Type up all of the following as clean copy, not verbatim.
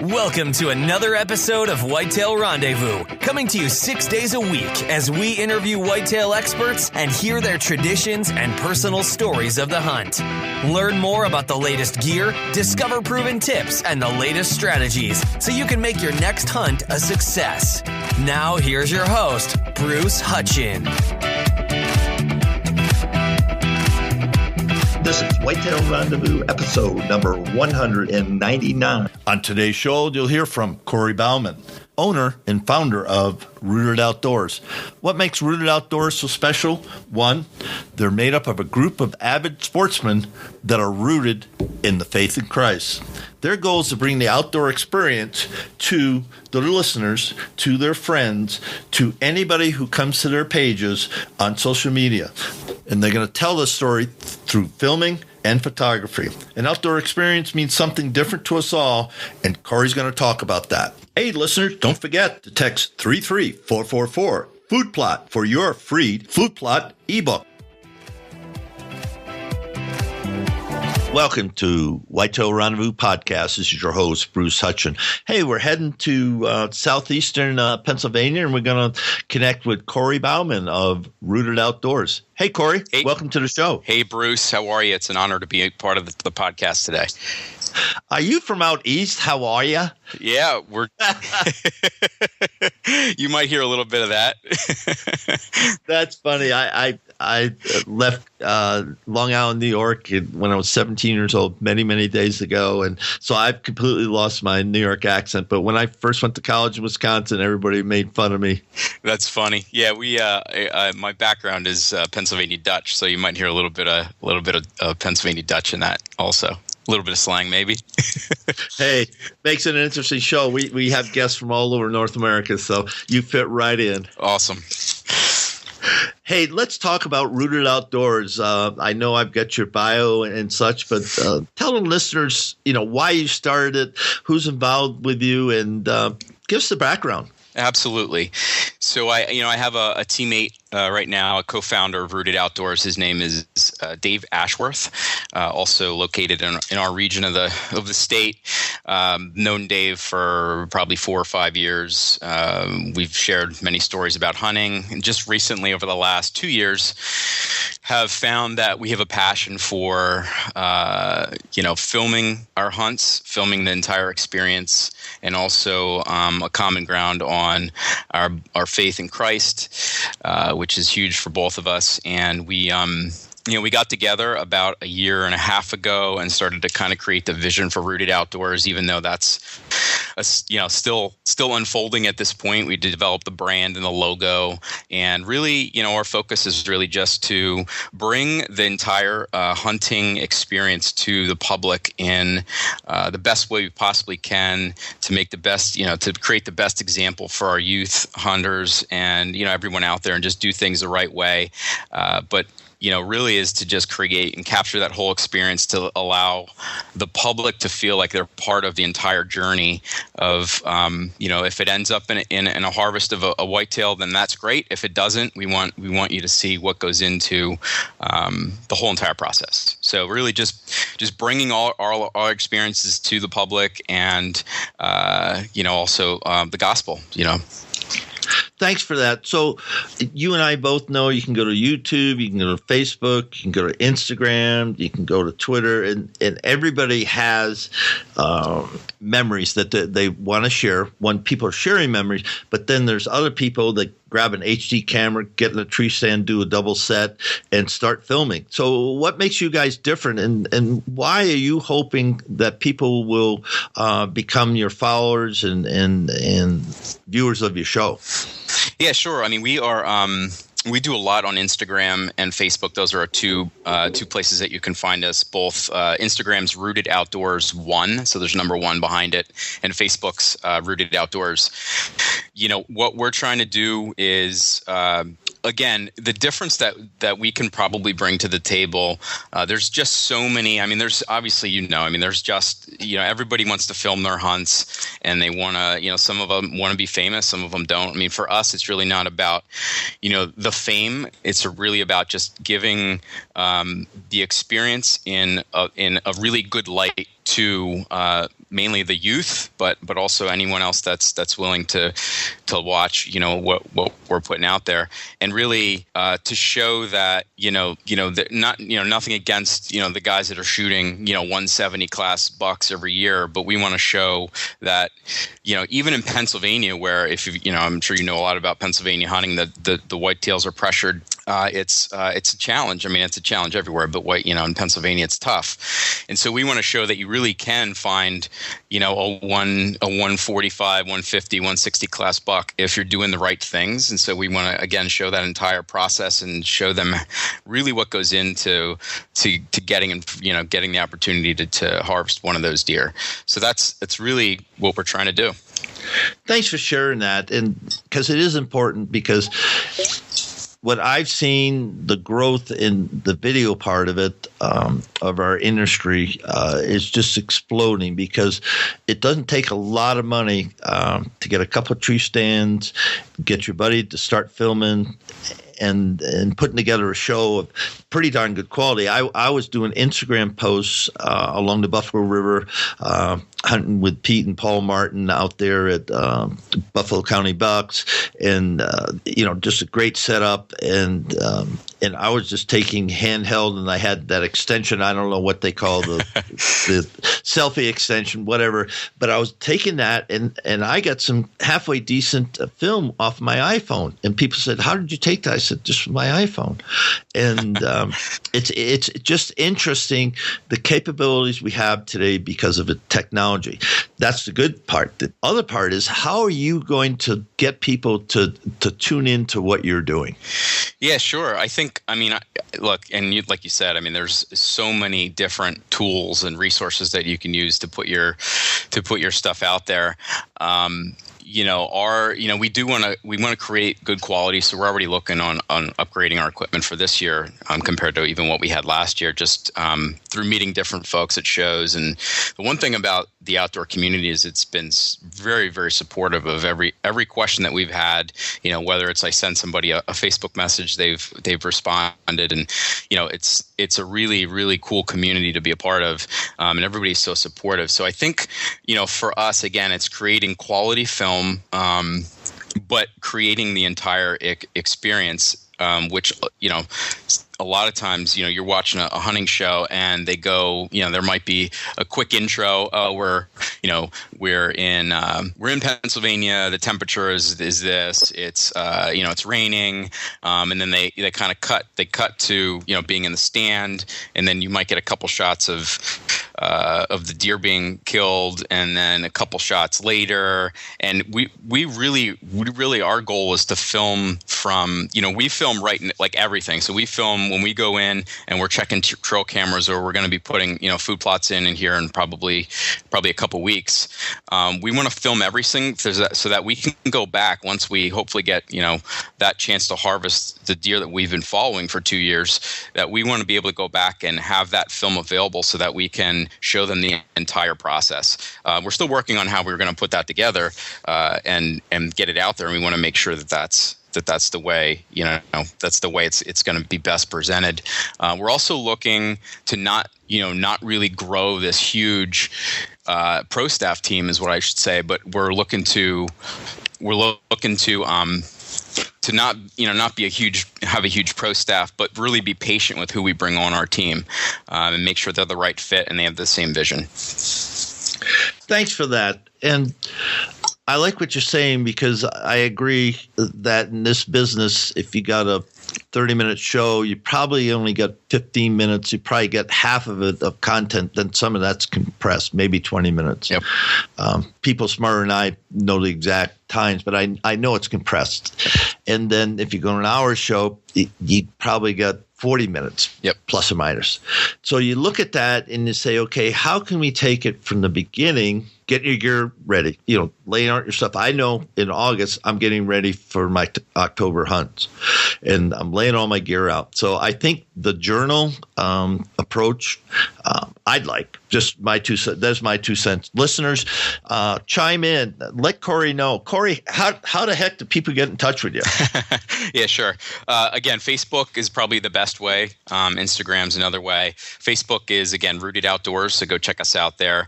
Welcome to another episode of Whitetail Rendezvous, coming to you 6 days a week as we interview whitetail experts and hear their traditions and personal stories of the hunt. Learn more about the latest gear, discover proven tips, and the latest strategies so you can make your next hunt a success. Now, here's your host, Bruce Hutchin. This is Whitetail Rendezvous, episode number 199. On today's show, you'll hear from Cory Bauman, owner and founder of Rooted Outdoors. What makes Rooted Outdoors so special? One, they're made up of a group of avid sportsmen that are rooted in the faith in Christ. Their goal is to bring the outdoor experience to the listeners, to their friends, to anybody who comes to their pages on social media. And they're going to tell the story through filming and photography. An outdoor experience means something different to us all, and Cory's going to talk about that. Hey, listeners, don't forget to text 33444 Food Plot for your free Food Plot ebook. Welcome to Whitetail Rendezvous Podcast. This is your host, Bruce Hutchin. Hey, we're heading to southeastern Pennsylvania, and we're going to connect with Cory Bauman of Rooted Outdoors. Hey, Cory. Hey. Welcome to the show. Hey, Bruce. How are you? It's an honor to be a part of the podcast today. Are you from out east? How are you? Yeah, we're. You might hear a little bit of that. That's funny. I left Long Island, New York when I was 17 years old, many days ago. And so I've completely lost my New York accent. But when I first went to college in Wisconsin, everybody made fun of me. That's funny. Yeah, my background is Pennsylvania Dutch, so you might hear a little bit of Pennsylvania Dutch in that also. A little bit of slang, maybe. Hey, makes it an interesting show. We have guests from all over North America, so you fit right in. Awesome. Hey, let's talk about Rooted Outdoors. I know I've got your bio and such, but tell the listeners, why you started it, who's involved with you, and give us the background. Absolutely. So I have a teammate right now, a co-founder of Rooted Outdoors. His name is Dave Ashworth, also located in our region of the state. Known Dave for probably 4 or 5 years. We've shared many stories about hunting, and just recently, over the last 2 years, have found that we have a passion for filming our hunts, filming the entire experience, and also a common ground on our faith in Christ, which is huge for both of us. And we got together about a year and a half ago and started to kind of create the vision for Rooted Outdoors, even though that's still unfolding at this point. We developed the brand and the logo, and really, our focus is really just to bring the entire hunting experience to the public in the best way we possibly can, to make the best, to create the best example for our youth hunters and everyone out there, and just do things the right way. But really is to just create and capture that whole experience to allow the public to feel like they're part of the entire journey of, if it ends up in a harvest of a whitetail, then that's great. If it doesn't, we want you to see what goes into the whole entire process. So really just bringing all our experiences to the public, and, also the gospel, Thanks for that. So you and I both know you can go to YouTube, you can go to Facebook, you can go to Instagram, you can go to Twitter, and everybody has memories that they want to share. People are sharing memories, but then there's other people that grab an HD camera, get in a tree stand, do a double set, and start filming. So what makes you guys different, and why are you hoping that people will become your followers and viewers of your show? Yeah, sure. I mean, we do a lot on Instagram and Facebook. Those are our two places that you can find us. Both Instagram's Rooted Outdoors 1, so there's number 1 behind it, and Facebook's Rooted Outdoors. What we're trying to do is again, the difference that we can probably bring to the table, there's just so many. I mean, there's obviously, there's just, everybody wants to film their hunts, and they want to, some of them want to be famous, some of them don't. I mean, for us, it's really not about, the fame. It's really about just giving the experience in a really good light to mainly the youth, but also anyone else that's willing to watch, what we're putting out there, and really to show that that nothing against the guys that are shooting 170 class bucks every year, but we want to show that even in Pennsylvania, where I'm sure you know a lot about Pennsylvania hunting, that the whitetails are pressured. It's a challenge. I mean, it's a challenge everywhere, but in Pennsylvania it's tough, and so we want to show that you really can find a 145, 150, 160 class buck if you're doing the right things. And so we want to again show that entire process and show them really what goes into getting the opportunity to harvest one of those deer. So that's really what we're trying to do. Thanks for sharing that, and because it is important, because what I've seen, the growth in the video part of it, of our industry, is just exploding, because it doesn't take a lot of money to get a couple of tree stands, get your buddy to start filming, and putting together a show of pretty darn good quality. I was doing Instagram posts along the Buffalo River, hunting with Pete and Paul Martin out there at Buffalo County Bucks, and just a great setup. And I was just taking handheld, and I had that extension. I don't know what they call the selfie extension, whatever. But I was taking that, and I got some halfway decent film off my iPhone. And people said, "How did you take that?" I said, "Just from my iPhone." And it's just interesting, the capabilities we have today because of the technology. That's the good part. The other part is, how are you going to get people to tune into what you're doing? Yeah, sure. Look, and like you said, there's so many different tools and resources that you can use to put your stuff out there. We want to create good quality, so we're already looking on upgrading our equipment for this year compared to even what we had last year, just through meeting different folks at shows. And the one thing about the outdoor community is it's been very, very supportive of every question that we've had. Whether it's I send somebody a Facebook message, they've responded, and it's a really, really cool community to be a part of, and everybody's so supportive. So I think for us, again, it's creating quality film, but creating the entire experience, which a lot of times, you're watching a hunting show and they go, there might be a quick intro. We're in Pennsylvania. The temperature is this. It's it's raining, and then they kind of cut to being in the stand, and then you might get a couple shots of the deer being killed, and then a couple shots later. And we really our goal is to film from we film like everything. So we film when we go in and we're checking trail cameras, or we're going to be putting food plots in here in probably a couple weeks. We want to film everything so that we can go back once we hopefully get that chance to harvest the deer that we've been following for 2 years. That we want to be able to go back and have that film available so that we can show them the entire process. We're still working on how we're going to put that together and get it out there, and we want to make sure that's the way that's the way it's going to be best presented. We're also looking to not really grow this huge pro staff team, is what I should say, but we're looking to not be have a huge pro staff, but really be patient with who we bring on our team, and make sure they're the right fit and they have the same vision. Thanks for that. And I like what you're saying, because I agree that in this business, if you got a 30-minute show, you probably only got 15 minutes. You probably get half of it of content, then some of that's compressed, maybe 20 minutes. Yep. People smarter than I know the exact times, but I know it's compressed. And then if you go on an hour show, you probably got 40 minutes, yep, plus or minus. So you look at that and you say, okay, how can we take it from the beginning, get your gear ready, laying out your stuff. I know in August, I'm getting ready for my October hunts, and I'm laying all my gear out. So I think the journal approach, I'd like. Just my 2 cents. That's my 2 cents. Listeners, chime in. Let Cory know. Cory, how the heck do people get in touch with you? Yeah, sure. Again, Facebook is probably the best way. Instagram's another way. Facebook is, again, Rooted Outdoors, so go check us out there.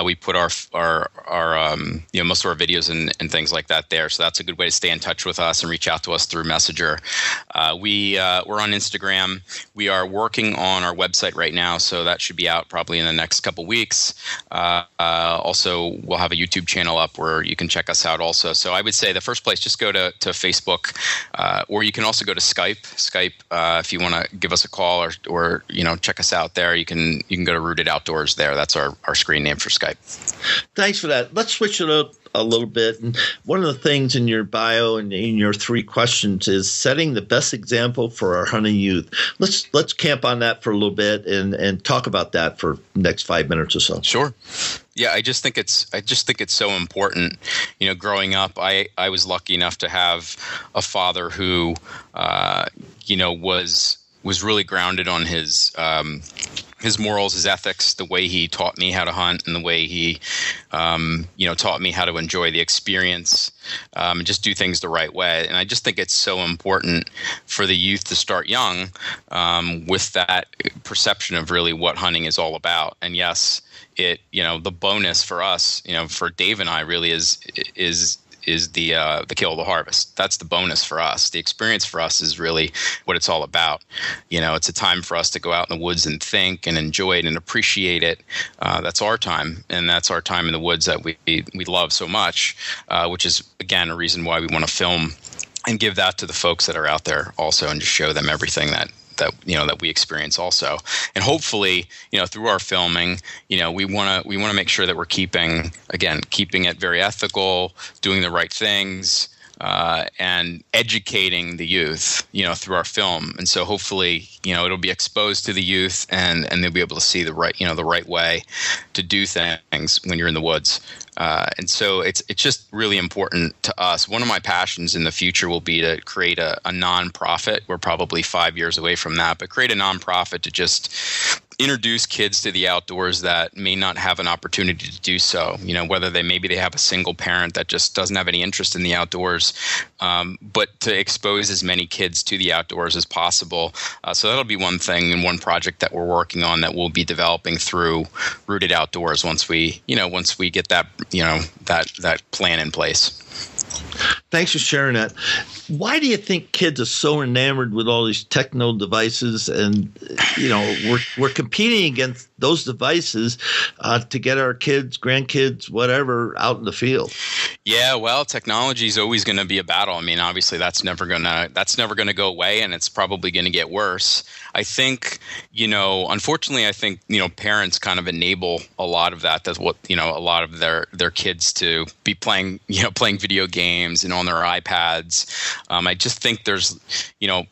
We put our most of our videos and things like that there. So that's a good way to stay in touch with us and reach out to us through Messenger. We're on Instagram. We are working on our website right now, so that should be out probably in the next couple weeks. Also, we'll have a YouTube channel up where you can check us out also. So I would say the first place, just go to Facebook, or you can also go to Skype. If you want to give us a call or check us out there, you can go to Rooted Outdoors there. That's our screen name for Skype. Thanks for that. Let's switch it up a little bit. And one of the things in your bio and in your 3 questions is setting the best example for our hunting youth. Let's camp on that for a little bit and talk about that for the next 5 minutes or so. Sure. Yeah, I just think it's so important. Growing up, I was lucky enough to have a father who was really grounded on his morals, his ethics, the way he taught me how to hunt, and the way he, taught me how to enjoy the experience, and just do things the right way. And I just think it's so important for the youth to start young with that perception of really what hunting is all about. And yes, the bonus for us, for Dave and I, really is the kill of the harvest. That's the bonus for us. The experience for us is really what it's all about. It's a time for us to go out in the woods and think and enjoy it and appreciate it. That's our time, and that's our time in the woods that we love so much, which is, again, a reason why we want to film and give that to the folks that are out there also, and just show them everything that we experience also. And hopefully, through our filming, we want to make sure that we're keeping it very ethical, doing the right things, and educating the youth, through our film. And so hopefully, it'll be exposed to the youth, and they'll be able to see the right way to do things when you're in the woods. And so it's just really important to us. One of my passions in the future will be to create a nonprofit. We're probably 5 years away from that, but create a nonprofit to just introduce kids to the outdoors that may not have an opportunity to do so. Whether maybe they have a single parent that just doesn't have any interest in the outdoors, but to expose as many kids to the outdoors as possible. So that'll be one thing and one project that we're working on that we'll be developing through Rooted Outdoors once we get that that plan in place. Thanks for sharing that. Why do you think kids are so enamored with all these techno devices? And, we're competing against those devices to get our kids, grandkids, whatever, out in the field. Yeah, well, technology is always going to be a battle. I mean, obviously that's never gonna go away, and it's probably going to get worse. I think, unfortunately, parents kind of enable a lot of that. That's what, a lot of their kids to be playing video games and on their iPads. I just think there's,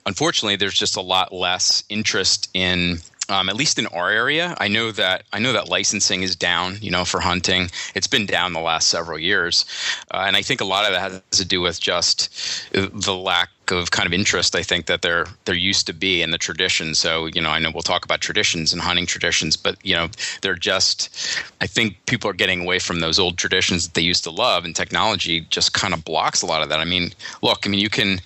unfortunately, there's just a lot less interest in, at least in our area. I know that licensing is down, for hunting. It's been down the last several years. And I think a lot of that has to do with just the lack of kind of interest, I think, that there used to be in the tradition. So, I know we'll talk about traditions and hunting traditions, but, they're just, I think people are getting away from those old traditions that they used to love, and technology just kind of blocks a lot of that. I mean, look, you can,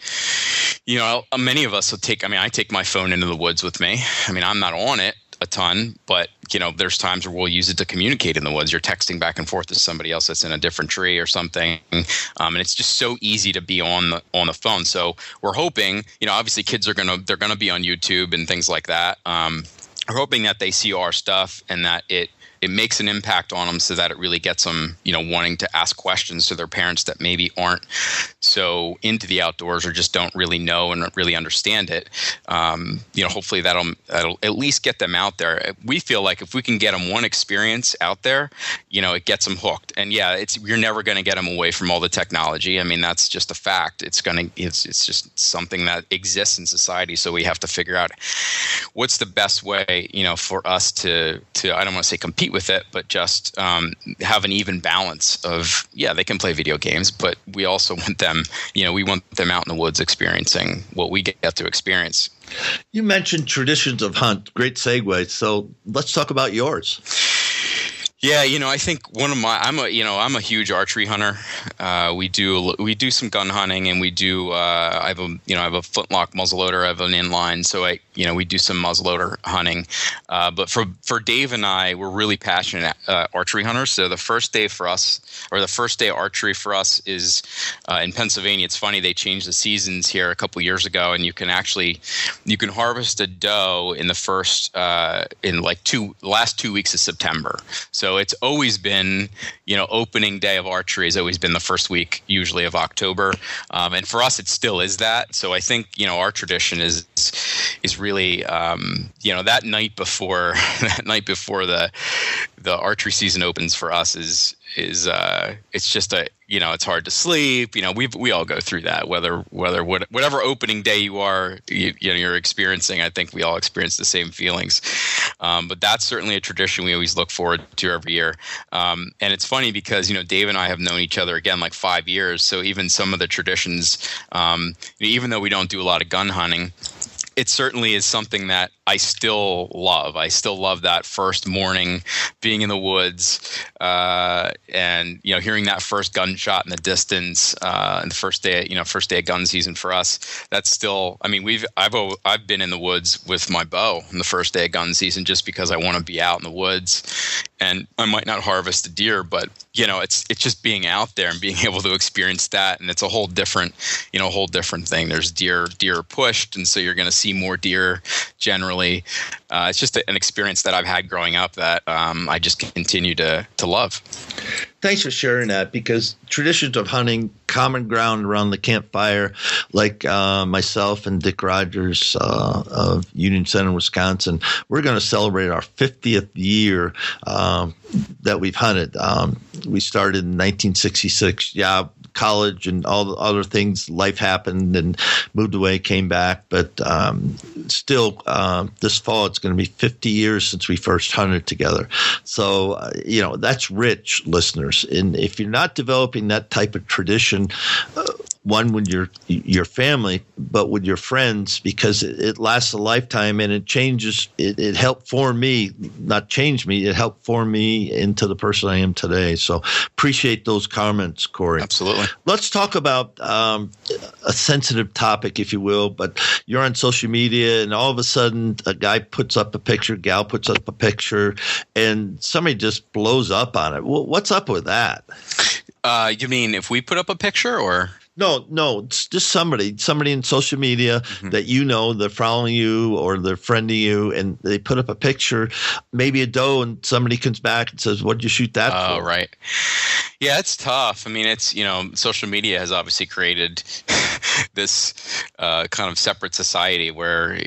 many of us will I take my phone into the woods with me. I'm not on it a ton, but there's times where we'll use it to communicate in the woods. You're texting back and forth to somebody else that's in a different tree or something, and it's just so easy to be on the phone. So we're hoping, obviously kids they're gonna be on YouTube and things like that. We're hoping that they see our stuff and that it makes an impact on them, so that it really gets them, wanting to ask questions to their parents that maybe aren't so into the outdoors or just don't really know and don't really understand it. Hopefully that'll at least get them out there. We feel like if we can get them one experience out there, it gets them hooked. And yeah, you're never going to get them away from all the technology. That's just a fact. It's just something that exists in society. So we have to figure out what's the best way, for us to I don't want to say compete with it, but just have an even balance of, they can play video games, but we also want them, we want them out in the woods experiencing what we get to experience. You mentioned traditions of hunt. Great segue. So let's talk about yours. Yeah, I think I'm a huge archery hunter. We do some gun hunting, and we do I have a flintlock muzzleloader, I have an inline, so we do some muzzleloader hunting. But for Dave and I, we're really passionate archery hunters. So the first day archery for us is in Pennsylvania. It's funny, they changed the seasons here a couple years ago, and you can harvest a doe in the first the last 2 weeks of September. So it's always been, opening day of archery has always been the first week, usually, of October. And for us, it still is that. So I think, our tradition is really, that night before the archery season opens for us is it's just it's hard to sleep. We all go through that, whatever opening day you're experiencing. I think we all experience the same feelings. But that's certainly a tradition we always look forward to every year. And it's funny because, Dave and I have known each other again, like 5 years. So even some of the traditions, even though we don't do a lot of gun hunting, it certainly is something that I still love. I still love that first morning, being in the woods, and hearing that first gunshot in the distance, and the first day of gun season for us. That's still. I mean, I've been in the woods with my bow on the first day of gun season just because I want to be out in the woods, and I might not harvest a deer, but it's just being out there and being able to experience that, and it's a whole different thing. There's deer pushed, and so you're going to see more deer generally. It's just an experience that I've had growing up that I just continue to love. Thanks for sharing that, because traditions of hunting, common ground around the campfire, like myself and Dick Rogers of Union Center, Wisconsin, we're going to celebrate our 50th year that we've hunted. We started in 1966. Yeah, college and all the other things, life happened and moved away, came back. But still, this fall, it's going to be 50 years since we first hunted together. So, that's rich, listeners. And if you're not developing that type of tradition, one with your family, but with your friends, because it lasts a lifetime and it changes. It helped form me, not change me. It helped form me into the person I am today. So appreciate those comments, Cory. Absolutely. Let's talk about a sensitive topic, if you will. But you're on social media, and all of a sudden, a guy puts up a picture, gal puts up a picture, and somebody just blows up on it. What's up with that? You mean if we put up a picture, or? No, it's just somebody in social media that they're following you or they're friending you, and they put up a picture, maybe a doe, and somebody comes back and says, "What'd you shoot that for?" Oh, right. Yeah, it's tough. I mean, it's, social media has obviously created this kind of separate society where,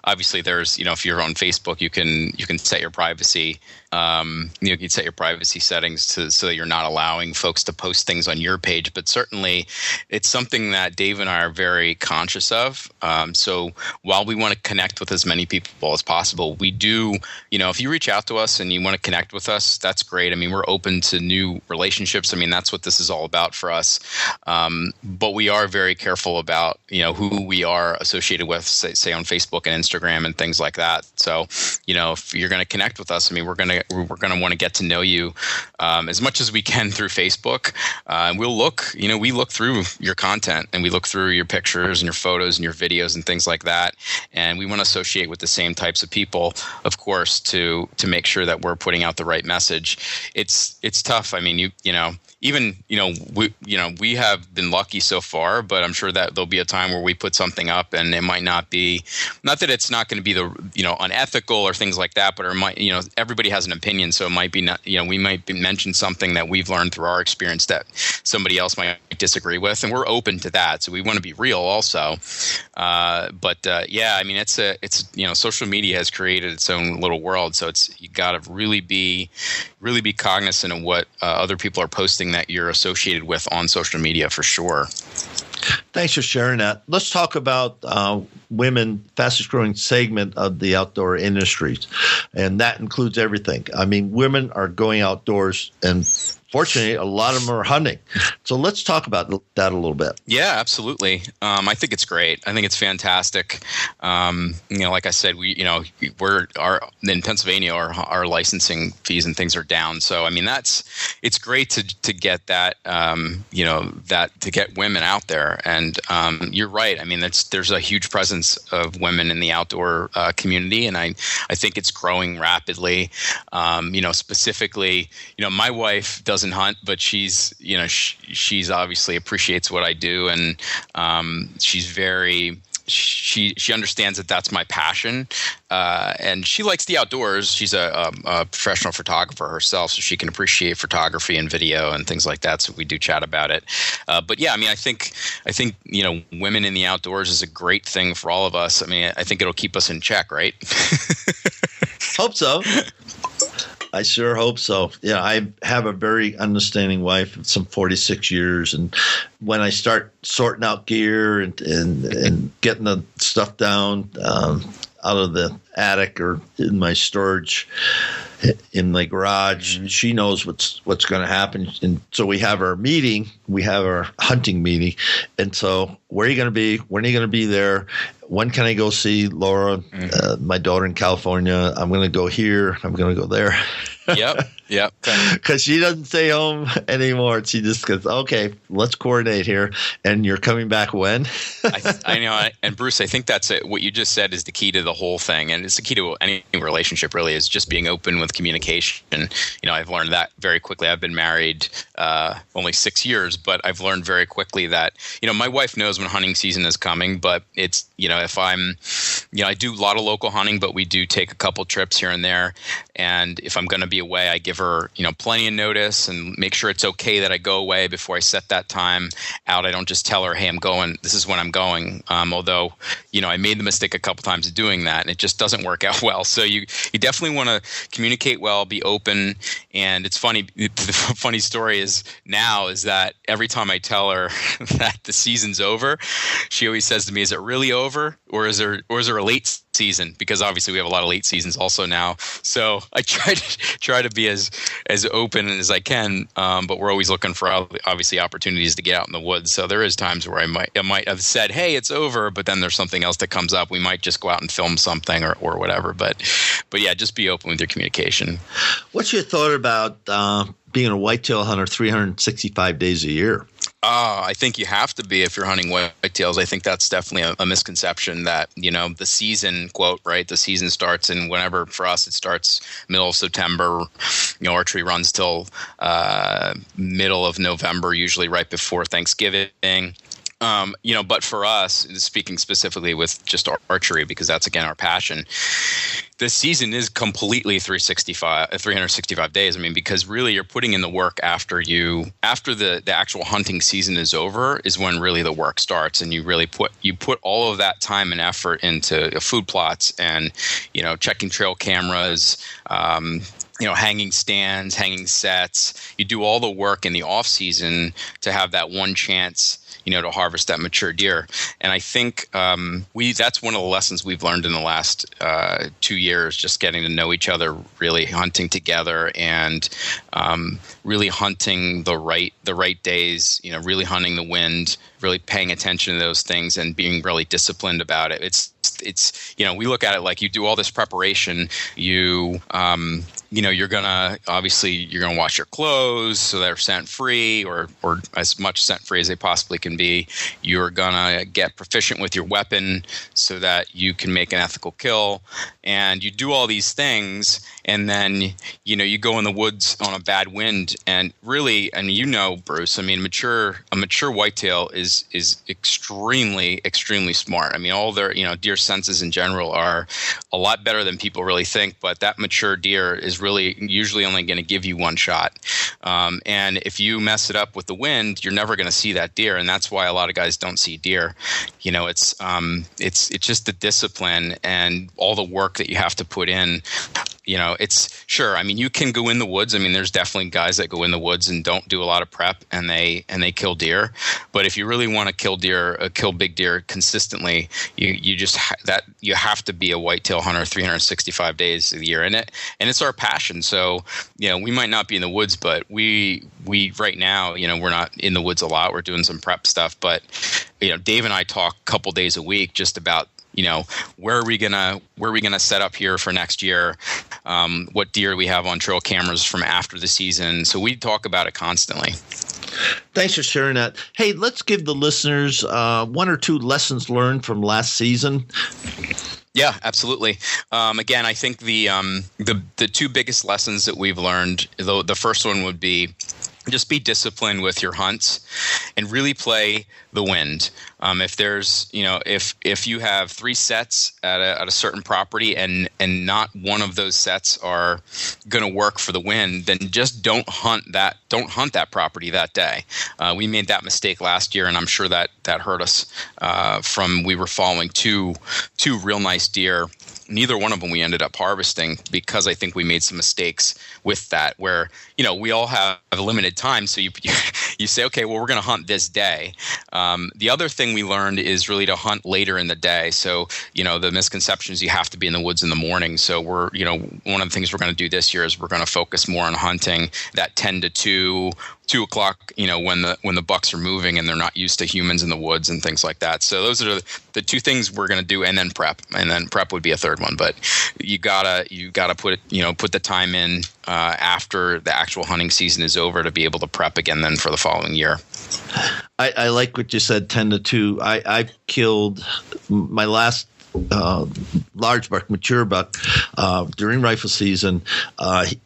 obviously there's, if you're on Facebook, you can set your privacy. You can set your privacy settings so that you're not allowing folks to post things on your page. But certainly it's something that Dave and I are very conscious of. So while we want to connect with as many people as possible, we do, if you reach out to us and you want to connect with us, that's great. I mean, we're open to new relationships. I mean, that's what this is all about for us. But we are very careful about, who we are associated with, say on Facebook and Instagram and things like that. So, if you're going to connect with us, I mean, we're going to want to get to know you as much as we can through Facebook. And we'll look, we look through your content, and we look through your pictures and your photos and your videos and things like that. And we want to associate with the same types of people, of course, to make sure that we're putting out the right message. It's tough. I mean, we have been lucky so far, but I'm sure that there'll be a time where we put something up and it might not be, not that it's not going to be the, unethical or things like that, but it might, everybody has an opinion. So it might be not, we might mention something that we've learned through our experience that somebody else might disagree with. And we're open to that. So we want to be real also. Yeah, I mean, it's social media has created its own little world. So you got to really be cognizant of what other people are posting that you're associated with on social media, for sure. Thanks for sharing that. Let's talk about women, fastest growing segment of the outdoor industries. And that includes everything. I mean, women are going outdoors and fortunately, a lot of them are hunting. So let's talk about that a little bit. Yeah, absolutely. I think it's great. I think it's fantastic. Like I said, we're in Pennsylvania, our licensing fees and things are down. So I mean, it's great to get that, that to get women out there. And you're right. I mean, there's a huge presence of women in the outdoor community, and I think it's growing rapidly. Specifically, my wife doesn't hunt, but she's obviously appreciates what I do, and she's she understands that that's my passion, and she likes the outdoors. She's a professional photographer herself, so she can appreciate photography and video and things like that. So we do chat about it. But yeah, I mean, I think women in the outdoors is a great thing for all of us. I mean, I think it'll keep us in check, right? Hope so. I sure hope so. Yeah, I have a very understanding wife of some 46 years. And when I start sorting out gear and getting the stuff down out of the attic or in my storage in my garage, she knows what's going to happen. And so we have our meeting. We have our hunting meeting. And so where are you going to be? When are you going to be there? When can I go see Laura, my daughter in California? I'm going to go here. I'm going to go there. Yep. Because she doesn't stay home anymore. She just goes, okay, let's coordinate here. And you're coming back when? I know. And Bruce, I think that's it. What you just said is the key to the whole thing. And it's the key to any relationship, really, is just being open with communication. I've learned that very quickly. I've been married only 6 years, but I've learned very quickly that, my wife knows when hunting season is coming, but it's, if I'm, I do a lot of local hunting, but we do take a couple trips here and there. And if I'm going to be away, I give her, plenty of notice and make sure it's okay that I go away before I set that time out. I don't just tell her, hey, I'm going, this is when I'm going. Although, I made the mistake a couple times of doing that, and it just doesn't work out well. So you definitely want to communicate well, be open. And it's funny, the funny story is that every time I tell her that the season's over, she always says to me, is it really over? Or is there a late season? Because obviously we have a lot of late seasons also now. So I try to be as open as I can, but we're always looking for obviously opportunities to get out in the woods. So there is times where I might have said, hey, it's over, but then there's something else that comes up. We might just go out and film something or whatever. But yeah, just be open with your communication. What's your thought about being a whitetail hunter 365 days a year? I think you have to be if you're hunting whitetails. I think that's definitely a misconception that, the season, quote, right? The season starts in whenever, for us, it starts middle of September. Archery runs till middle of November, usually right before Thanksgiving. But for us, speaking specifically with just archery, because that's, again, our passion, the season is completely 365 days. I mean, because really you're putting in the work after the actual hunting season is over is when really the work starts. And you really put all of that time and effort into food plots and, checking trail cameras, hanging stands, hanging sets. You do all the work in the off season to have that one chance, to harvest that mature deer. And I think that's one of the lessons we've learned in the last 2 years, just getting to know each other, really hunting together and really hunting the right days, really hunting the wind, really paying attention to those things and being really disciplined about it. It's we look at it like you do all this preparation, you're gonna wash your clothes so they're scent free or as much scent free as they possibly can be. You're gonna get proficient with your weapon so that you can make an ethical kill, and you do all these things, and then you go in the woods on a bad wind, and really, and Bruce, I mean, a mature whitetail is extremely, extremely smart. I mean, all their deer senses in general are a lot better than people really think, but that mature deer is really usually only going to give you one shot. And if you mess it up with the wind, you're never going to see that deer. And that's why a lot of guys don't see deer. It's just the discipline and all the work that you have to put in. it's sure. I mean, you can go in the woods. I mean, there's definitely guys that go in the woods and don't do a lot of prep, and they kill deer. But if you really want to kill big deer consistently, you have to be a whitetail hunter 365 days of the year, and it's our passion. So we might not be in the woods, but we right now, we're not in the woods a lot. We're doing some prep stuff, but Dave and I talk a couple days a week just about where are we gonna set up here for next year? What deer we have on trail cameras from after the season. So we talk about it constantly. Thanks for sharing that. Hey, let's give the listeners one or two lessons learned from last season. Yeah, absolutely. Again, I think the two biggest lessons that we've learned, the first one would be just be disciplined with your hunts and really play the wind. If there's, if you have 3 sets at a certain property and not one of those sets are going to work for the wind, then just don't hunt that property that day. We made that mistake last year, and I'm sure that hurt us. We were following two real nice deer. Neither one of them we ended up harvesting because I think we made some mistakes with that where, we all have a limited time. So you say, okay, well, we're going to hunt this day. The other thing we learned is really to hunt later in the day. So, the misconception is you have to be in the woods in the morning. So one of the things we're going to do this year is we're going to focus more on hunting that 10 to 2 o'clock, when the bucks are moving and they're not used to humans in the woods and things like that. So those are the 2 things we're going to do, and then prep would be a third one. But you gotta put the time in after the actual hunting season is over to be able to prep again then for the following year. I like what you said, 10 to 2. I killed my last large buck, mature buck, during rifle season.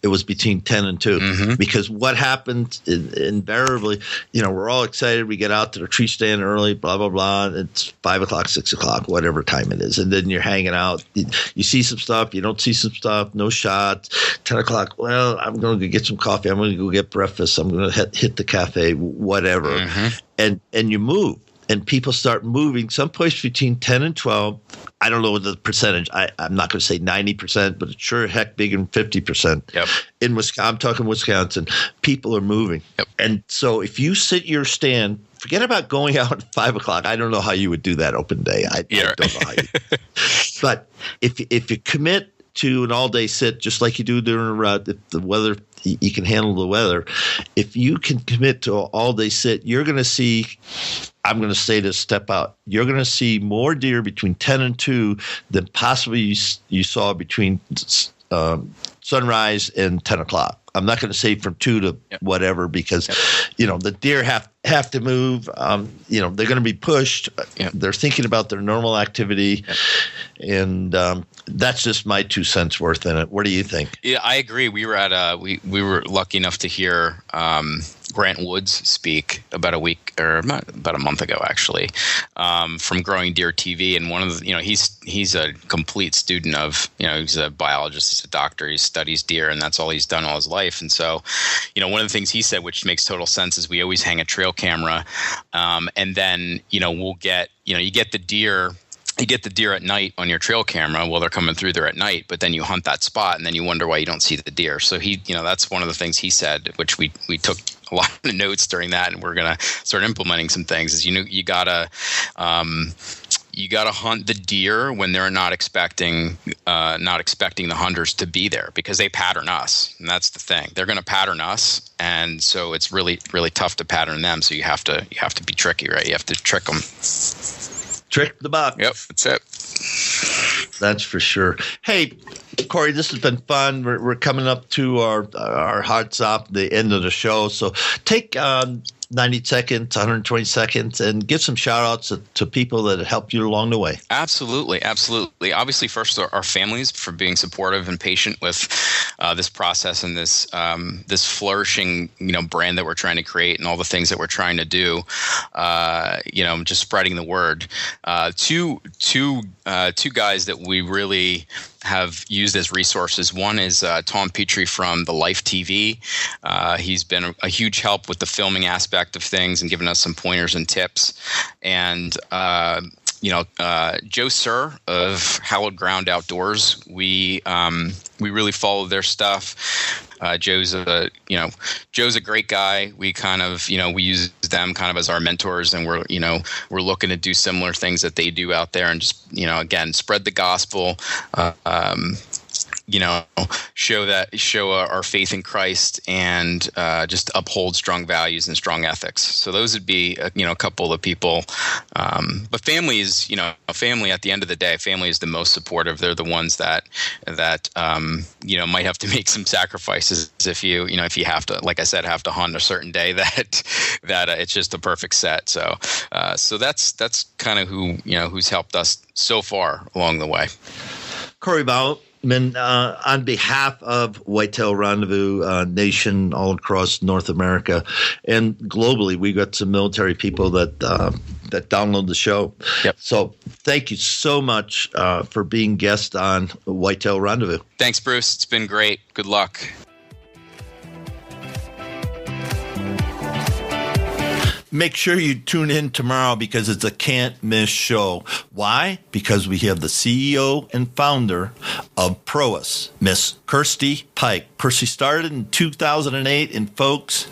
It was between 10 and 2 because what happened invariably, we're all excited. We get out to the tree stand early, blah, blah, blah. It's 5 o'clock, 6 o'clock, whatever time it is. And then you're hanging out. You see some stuff. You don't see some stuff. No shots. 10 o'clock. Well, I'm going to get some coffee. I'm going to go get breakfast. I'm going to hit the cafe, whatever. And you move. And people start moving someplace between 10 and 12. I don't know the percentage. I'm not going to say 90%, but it's sure heck bigger than 50%. Yep. In Wisconsin, I'm talking Wisconsin, people are moving. Yep. And so if you sit your stand, forget about going out at 5 o'clock. I don't know how you would do that open day. I don't know how you But if you commit to an all-day sit, just like you do during a rut, if the weather, you can handle the weather. If you can commit to an all-day sit, you're going to see, I'm going to say this, step out. You're going to see more deer between 10 and 2 than possibly you saw between sunrise and 10 o'clock. I'm not going to say from 2 to whatever because, the deer have to move. They're going to be pushed. They're thinking about their normal activity. And that's just my 2 cents worth in it. What do you think? Yeah, I agree. We were at we were lucky enough to hear Grant Woods speak about a month ago, actually, from Growing Deer TV. And one of the, he's a complete student of, he's a biologist, he's a doctor, he studies deer, and that's all he's done all his life. And so, one of the things he said, which makes total sense, is we always hang a trail camera, and then, we'll get, you get the deer. You get the deer at night on your trail camera. Well, they're coming through there at night, but then you hunt that spot and then you wonder why you don't see the deer. So that's one of the things he said, which we took a lot of notes during that, and we're going to start implementing some things. Is you gotta hunt the deer when they're not expecting the hunters to be there, because they pattern us, and that's the thing. They're going to pattern us, and so it's really, really tough to pattern them. So you have to be tricky, right? You have to trick them. Trick the buck. Yep, that's it. That's for sure. Hey, Cory, this has been fun. We're coming up to our hard stop, the end of the show. So take 90 seconds, 120 seconds, and give some shout outs to people that helped you along the way. Absolutely. Obviously, first, our families for being supportive and patient with this process and this flourishing, brand that we're trying to create and all the things that we're trying to do. Just spreading the word. Two guys that we really have used as resources. One is Tom Petrie from the Life TV. He's been a huge help with the filming aspect of things and given us some pointers and tips. And Joe Sir of Hallowed Ground Outdoors. We really follow their stuff. Joe's a great guy. We kind of, we use them kind of as our mentors, and we're looking to do similar things that they do out there, and just, again, spread the gospel, show our faith in Christ, and just uphold strong values and strong ethics. So those would be, a couple of people. But family is, family at the end of the day, family is the most supportive. They're the ones that might have to make some sacrifices if you have to, like I said, have to hunt a certain day that it's just a perfect set. So that's kind of who's helped us so far along the way. Cory Bauman, on behalf of Whitetail Rendezvous Nation all across North America and globally, we got some military people that download the show. Yep. So thank you so much for being guest on Whitetail Rendezvous. Thanks, Bruce. It's been great. Good luck. Make sure you tune in tomorrow because it's a can't miss show. Why? Because we have the CEO and founder of Proas, Miss Kirsty Pike. Kirsty started in 2008, and folks,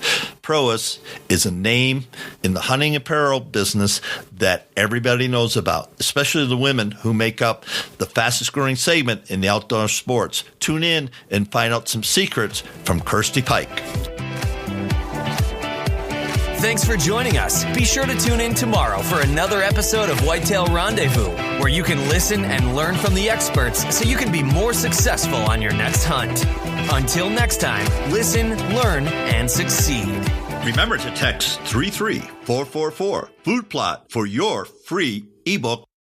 Proas is a name in the hunting apparel business that everybody knows about, especially the women who make up the fastest growing segment in the outdoor sports. Tune in and find out some secrets from Kirsty Pike. Thanks for joining us. Be sure to tune in tomorrow for another episode of Whitetail Rendezvous, where you can listen and learn from the experts so you can be more successful on your next hunt. Until next time, listen, learn, and succeed. Remember to text 33444 Food Plot for your free ebook